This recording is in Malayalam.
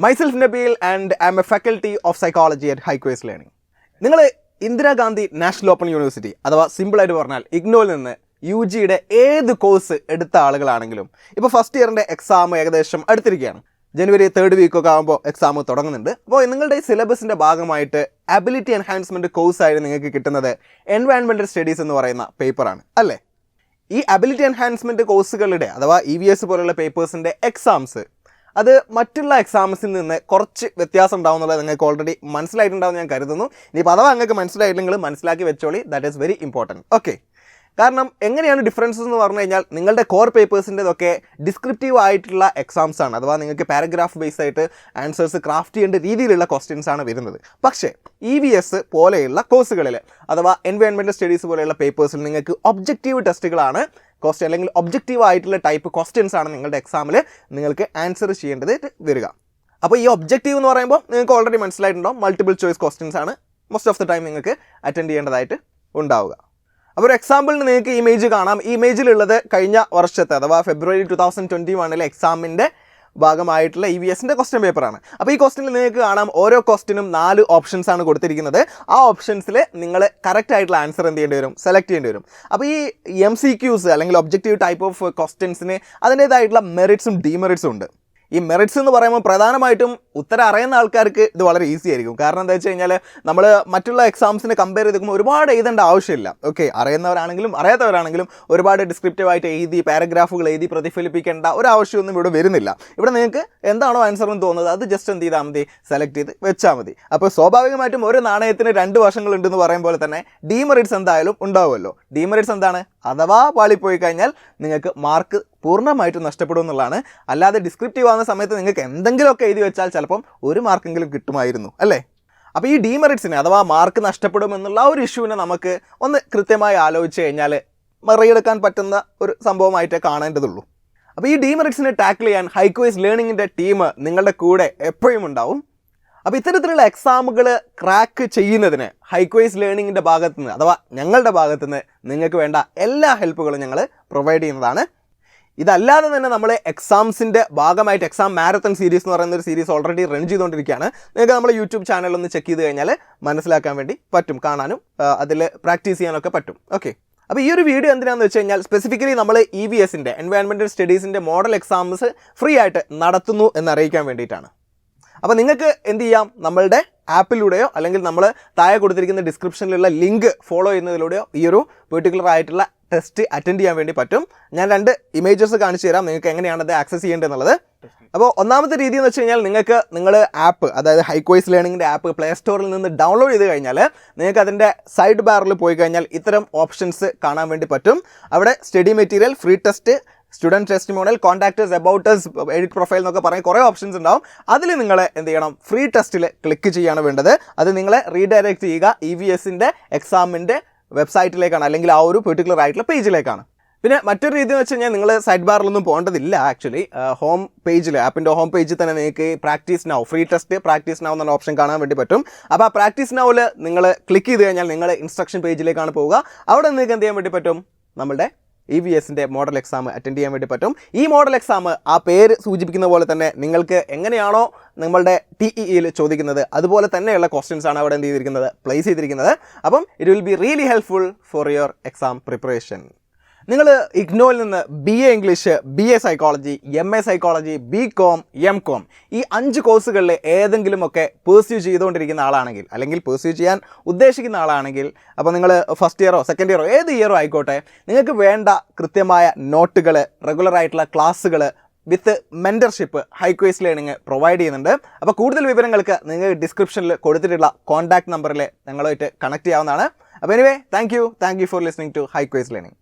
Myself Nabil and I am a faculty of psychology at IGNOU Learning. നിങ്ങൾ ഇന്ദിരാഗാന്ധി നാഷണൽ ഓപ്പൺ യൂണിവേഴ്സിറ്റി അഥവാ സിമ്പിളായിട്ട് പറഞ്ഞാൽ ഇഗ്നോയിൽ നിന്ന് UGയുടെ ഏത് കോഴ്സ് എടുത്ത ആളുകളാണെങ്കിലും ഇപ്പോൾ ഫസ്റ്റ് ഇയറിൻ്റെ എക്സാം ഏകദേശം അടുത്തിരിക്കുകയാണ്. ജനുവരി 3rd വീക്കൊക്കെ ആകുമ്പോൾ എക്സാം തുടങ്ങുന്നുണ്ട്. അപ്പോൾ നിങ്ങളുടെ സിലബസിൻ്റെ ഭാഗമായിട്ട് അബിലിറ്റി എൻഹാൻസ്മെൻറ്റ് കോഴ്സായിട്ട് നിങ്ങൾക്ക് കിട്ടുന്നത് എൻവയൺമെൻറ്റൽ സ്റ്റഡീസ് എന്ന് പറയുന്ന പേപ്പറാണ് അല്ലേ. ഈ അബിലിറ്റി എൻഹാൻസ്മെൻറ്റ് കോഴ്സുകളുടെ അഥവാ EVS പോലുള്ള പേപ്പേഴ്സിൻ്റെ എക്സാംസ് അത് മറ്റുള്ള എക്സാംസിൽ നിന്ന് കുറച്ച് വ്യത്യാസം ഉണ്ടാവും എന്നുള്ളത് നിങ്ങൾക്ക് ഓൾറെഡി മനസ്സിലായിട്ടുണ്ടാവും ഞാൻ കരുതുന്നു. ഇനിയിപ്പോൾ അഥവാ നിങ്ങൾക്ക് മനസ്സിലായില്ലെങ്കിൽ മനസ്സിലാക്കി വെച്ചോളി, that is very important. Okay, കാരണം എങ്ങനെയാണ് ഡിഫറൻസസ് എന്ന് പറഞ്ഞു കഴിഞ്ഞാൽ നിങ്ങളുടെ കോർ പേപ്പേഴ്സിൻ്റെതൊക്കെ ഡിസ്ക്രിപ്റ്റീവ് ആയിട്ടുള്ള എക്സാംസ് ആണ്, അഥവാ നിങ്ങൾക്ക് പാരഗ്രാഫ് ബേസ് ആയിട്ട് ആൻസേഴ്സ് ക്രാഫ്റ്റ് ചെയ്യേണ്ട രീതിയിലുള്ള ക്വസ്റ്റ്യൻസ് ആണ് വരുന്നത്. പക്ഷേ EVS പോലെയുള്ള കോഴ്സുകളിൽ അഥവാ എൻവയൺമെൻറ്റൽ സ്റ്റഡീസ് പോലെയുള്ള പേപ്പേഴ്സിൽ നിങ്ങൾക്ക് ഒബ്ജക്റ്റീവ് ടെസ്റ്റുകളാണ് ക്വസ്റ്റ്യൻ, അല്ലെങ്കിൽ ഒബ്ജക്റ്റീവ് ആയിട്ടുള്ള ടൈപ്പ് ക്വസ്റ്റ്യൻസ് ആണ് നിങ്ങളുടെ എക്സാമിൽ നിങ്ങൾക്ക് ആൻസർ ചെയ്യേണ്ടത് വരിക. അപ്പോൾ ഈ ഒബ്ജക്റ്റീവ് എന്ന് പറയുമ്പോൾ നിങ്ങൾക്ക് ഓൾറെഡി മനസ്സിലായിട്ടുണ്ടാവും, മൾട്ടിപ്പിൾ ചോയ്സ് ക്വസ്റ്റ്യൻസ് ആണ് മോസ്റ്റ് ഓഫ് ദ ടൈം നിങ്ങൾക്ക് അറ്റൻഡ് ചെയ്യേണ്ടതായിട്ട് ഉണ്ടാവുക. അപ്പോൾ ഒരു എക്സാമ്പിളിന് നിങ്ങൾക്ക് ഇമേജ് കാണാം. ഈ ഇമേജിലുള്ളത് കഴിഞ്ഞ വർഷത്തെ അഥവാ ഫെബ്രുവരി 2021 എക്സാമിൻ്റെ ഭാഗമായിട്ടുള്ള EVSൻ്റെ ക്വസ്റ്റ്യൻ പേപ്പറാണ്. അപ്പോൾ ഈ ക്വസ്റ്റ്യനിൽ നിങ്ങൾക്ക് കാണാം ഓരോ ക്വസ്റ്റ്യനും 4 ഓപ്ഷൻസ് ആണ് കൊടുത്തിരിക്കുന്നത്. ആ ഓപ്ഷൻസിൽ നിങ്ങൾ കറക്റ്റ് ആയിട്ടുള്ള ആൻസർ എന്ത് ചെയ്യേണ്ടി വരും, സെലക്ട് ചെയ്യേണ്ടി വരും. അപ്പോൾ ഈ MCQs അല്ലെങ്കിൽ ഒബ്ജക്റ്റീവ് ടൈപ്പ് ഓഫ് ക്വസ്റ്റ്യൻസിന് അതിൻ്റേതായിട്ടുള്ള മെറിറ്റ്സും ഡീമെറിറ്റ്സും ഉണ്ട്. ഈ മെറിറ്റ്സ് എന്ന് പറയുമ്പോൾ പ്രധാനമായിട്ടും ഉത്തരം അറിയുന്ന ആൾക്കാർക്ക് ഇത് വളരെ ഈസി ആയിരിക്കും. കാരണം എന്താ വെച്ച് കഴിഞ്ഞാൽ നമ്മൾ മറ്റുള്ള എക്സാംസിനെ കമ്പയർ ചെയ്തിരിക്കുമ്പോൾ ഒരുപാട് എഴുതേണ്ട ആവശ്യമില്ല. ഓക്കെ, അറിയുന്നവരാണെങ്കിലും അറിയാത്തവരാണെങ്കിലും ഒരുപാട് ഡിസ്ക്രിപ്റ്റീവായിട്ട് എഴുതി പാരഗ്രാഫുകൾ എഴുതി പ്രതിഫലിപ്പിക്കേണ്ട ഒരാവശ്യമൊന്നും ഇവിടെ വരുന്നില്ല. ഇവിടെ നിങ്ങൾക്ക് എന്താണോ ആൻസർ എന്ന് തോന്നുന്നത് അത് ജസ്റ്റ് എന്ത് ചെയ്താൽ മതി, സെലക്ട് ചെയ്ത് വെച്ചാൽ മതി. അപ്പോൾ സ്വാഭാവികമായിട്ടും ഒരു നാണയത്തിന് 2 വശങ്ങളുണ്ടെന്ന് പറയും പോലെ തന്നെ ഡീമെറിറ്റ്സ് എന്തായാലും ഉണ്ടാവുമല്ലോ. ഡീമെറിറ്റ്സ് എന്താണ്, അഥവാ പാളിപ്പോയി കഴിഞ്ഞാൽ നിങ്ങൾക്ക് മാർക്ക് പൂർണ്ണമായിട്ടും നഷ്ടപ്പെടും എന്നുള്ളതാണ്. അല്ലാതെ ഡിസ്ക്രിപ്റ്റീവ് ആവുന്ന സമയത്ത് നിങ്ങൾക്ക് എന്തെങ്കിലുമൊക്കെ എഴുതി വെച്ചാൽ ചിലപ്പം 1 മാർക്കെങ്കിലും കിട്ടുമായിരുന്നു അല്ലേ. അപ്പോൾ ഈ ഡീമെറിറ്റ്സിനെ അഥവാ മാർക്ക് നഷ്ടപ്പെടുമെന്നുള്ള ഒരു ഇഷ്യൂവിനെ നമുക്ക് ഒന്ന് കൃത്യമായി ആലോചിച്ച് കഴിഞ്ഞാൽ മറികടക്കാൻ പറ്റുന്ന ഒരു സംഭവമായിട്ടേ കാണേണ്ടതുള്ളൂ. അപ്പോൾ ഈ ഡീമെറിറ്റ്സിനെ ടാക്കിൾ ചെയ്യാൻ IGNOU ലേണിങ്ങിൻ്റെ ടീം നിങ്ങളുടെ കൂടെ എപ്പോഴും ഉണ്ടാവും. അപ്പോൾ ഇത്തരത്തിലുള്ള എക്സാമുകൾ ക്രാക്ക് ചെയ്യുന്നതിന് IGNOU ലേണിങ്ങിൻ്റെ ഭാഗത്തുനിന്ന് അഥവാ ഞങ്ങളുടെ ഭാഗത്തുനിന്ന് നിങ്ങൾക്ക് വേണ്ട എല്ലാ ഹെൽപ്പുകളും ഞങ്ങൾ പ്രൊവൈഡ് ചെയ്യുന്നതാണ്. ഇതല്ലാതെ തന്നെ നമ്മൾ എക്സാംസിൻ്റെ ഭാഗമായിട്ട് എക്സാം മാരത്തൺ സീരീസ് എന്ന് പറയുന്ന ഒരു സീരീസ് ഓൾറെഡി റൺ ചെയ്തുകൊണ്ടിരിക്കുകയാണ്. നിങ്ങൾക്ക് നമ്മൾ യൂട്യൂബ് ചാനലൊന്ന് ചെക്ക് ചെയ്ത് കഴിഞ്ഞാൽ മനസ്സിലാക്കാൻ വേണ്ടി പറ്റും, കാണാനും അതിൽ പ്രാക്ടീസ് ചെയ്യാനൊക്കെ പറ്റും. ഓക്കെ, അപ്പോൾ ഈ ഒരു വീഡിയോ എന്തിനാണെന്ന് വെച്ച് കഴിഞ്ഞാൽ സ്പെസിഫിക്കലി നമ്മൾ EVSൻ്റെ എൻവയൺമെൻറ്റൽ സ്റ്റഡീസിൻ്റെ മോഡൽ എക്സാംസ് ഫ്രീ ആയിട്ട് നടത്തുന്നു എന്നറിയിക്കാൻ വേണ്ടിയിട്ടാണ്. അപ്പോൾ നിങ്ങൾക്ക് എന്ത് ചെയ്യാം, നമ്മളുടെ ആപ്പിലൂടെയോ അല്ലെങ്കിൽ നമ്മൾ താഴെ കൊടുത്തിരിക്കുന്ന ഡിസ്ക്രിപ്ഷനിലുള്ള ലിങ്ക് ഫോളോ ചെയ്യുന്നതിലൂടെയോ ഈ ഒരു പെർട്ടിക്കുലർ ആയിട്ടുള്ള ടെസ്റ്റ് അറ്റൻഡ് ചെയ്യാൻ വേണ്ടി പറ്റും. ഞാൻ 2 ഇമേജസ് കാണിച്ചു തരാം നിങ്ങൾക്ക് എങ്ങനെയാണ് അത് ആക്സസ് ചെയ്യേണ്ടതെന്നുള്ളത്. അപ്പോൾ ഒന്നാമത്തെ രീതി എന്ന് വെച്ച് കഴിഞ്ഞാൽ നിങ്ങൾ ആപ്പ് അതായത് IGNOU ലേണിങ്ങിൻ്റെ ആപ്പ് പ്ലേ സ്റ്റോറിൽ നിന്ന് ഡൗൺലോഡ് ചെയ്ത് കഴിഞ്ഞാൽ നിങ്ങൾക്ക് അതിൻ്റെ സൈഡ് ബാറിൽ പോയി കഴിഞ്ഞാൽ ഇത്തരം ഓപ്ഷൻസ് കാണാൻ വേണ്ടി പറ്റും. അവിടെ study material, free test, student testimonial, contact us, about us, edit profile എന്നൊക്കെ പറഞ്ഞ് കുറേ ഓപ്ഷൻസ് ഉണ്ടാവും. അതിൽ നിങ്ങൾ എന്ത് ചെയ്യണം, ഫ്രീ ടെസ്റ്റിൽ ക്ലിക്ക് ചെയ്യാണ് വേണ്ടത്. അത് നിങ്ങളെ റീഡയറക്റ്റ് ചെയ്യുക EVSൻ്റെ എക്സാമിൻ്റെ വെബ്സൈറ്റിലേക്കാണ്, അല്ലെങ്കിൽ ആ ഒരു പെർട്ടിക്കുലർ ആയിട്ടുള്ള പേജിലേക്കാണ്. പിന്നെ മറ്റൊരു രീതി എന്ന് വെച്ച് കഴിഞ്ഞാൽ നിങ്ങൾ സൈഡ് ബാറിലൊന്നും പോകേണ്ടതില്ല. ആക്ച്വലി ഹോം പേജിൽ, ആപ്പിൻ്റെ ഹോം പേജിൽ തന്നെ നിങ്ങൾക്ക് practice now, free test practice now എന്നുള്ള ഓപ്ഷൻ കാണാൻ വേണ്ടി പറ്റും. അപ്പോൾ ആ പ്രാക്ടീസ് നൗവിൽ നിങ്ങൾ ക്ലിക്ക് ചെയ്ത് കഴിഞ്ഞാൽ നിങ്ങൾ ഇൻസ്ട്രക്ഷൻ പേജിലേക്കാണ് പോവുക. അവിടെ നിങ്ങൾക്ക് എന്ത് ചെയ്യാൻ വേണ്ടി പറ്റും, നമ്മുടെ EVSൻ്റെ മോഡൽ എക്സാം അറ്റൻഡ് ചെയ്യാൻ വേണ്ടി പറ്റും. ഈ മോഡൽ എക്സാം ആ പേര് സൂചിപ്പിക്കുന്ന പോലെ തന്നെ നിങ്ങൾക്ക് എങ്ങനെയാണോ നമ്മളുടെ TEEയിൽ ചോദിക്കുന്നത് അതുപോലെ തന്നെയുള്ള ക്വസ്റ്റ്യൻസ് ആണ് അവിടെ എന്ത് ചെയ്തിരിക്കുന്നത്, പ്ലേസ് ചെയ്തിരിക്കുന്നത്. അപ്പം it will be really helpful for your exam preparation. നിങ്ങൾ IGNOയിൽ നിന്ന് BA English, BA psychology, MA psychology, BCom, MCom ഈ 5 കോഴ്സുകളിൽ ഏതെങ്കിലുമൊക്കെ പെർസ്യൂ ചെയ്തുകൊണ്ടിരിക്കുന്ന ആളാണെങ്കിൽ, അല്ലെങ്കിൽ പെർസ്യൂ ചെയ്യാൻ ഉദ്ദേശിക്കുന്ന ആളാണെങ്കിൽ, അപ്പോൾ നിങ്ങൾ ഫസ്റ്റ് ഇയറോ സെക്കൻഡ് ഇയറോ ഏത് ഇയറോ ആയിക്കോട്ടെ, നിങ്ങൾക്ക് വേണ്ട കൃത്യമായ നോട്ടുകൾ, റെഗുലറായിട്ടുള്ള ക്ലാസ്സുകൾ വിത്ത് മെൻറ്റർഷിപ്പ് IGNOU ലേണിംഗ് പ്രൊവൈഡ് ചെയ്യുന്നുണ്ട്. അപ്പോൾ കൂടുതൽ വിവരങ്ങൾക്ക് നിങ്ങൾ ഡിസ്ക്രിപ്ഷനിൽ കൊടുത്തിട്ടുള്ള കോൺടാക്ട് നമ്പറിൽ ഞങ്ങളുമായിട്ട് കണക്ട് ചെയ്യാവുന്നതാണ്. അപ്പോൾ anyway, thank you for listening to IGNOU learning.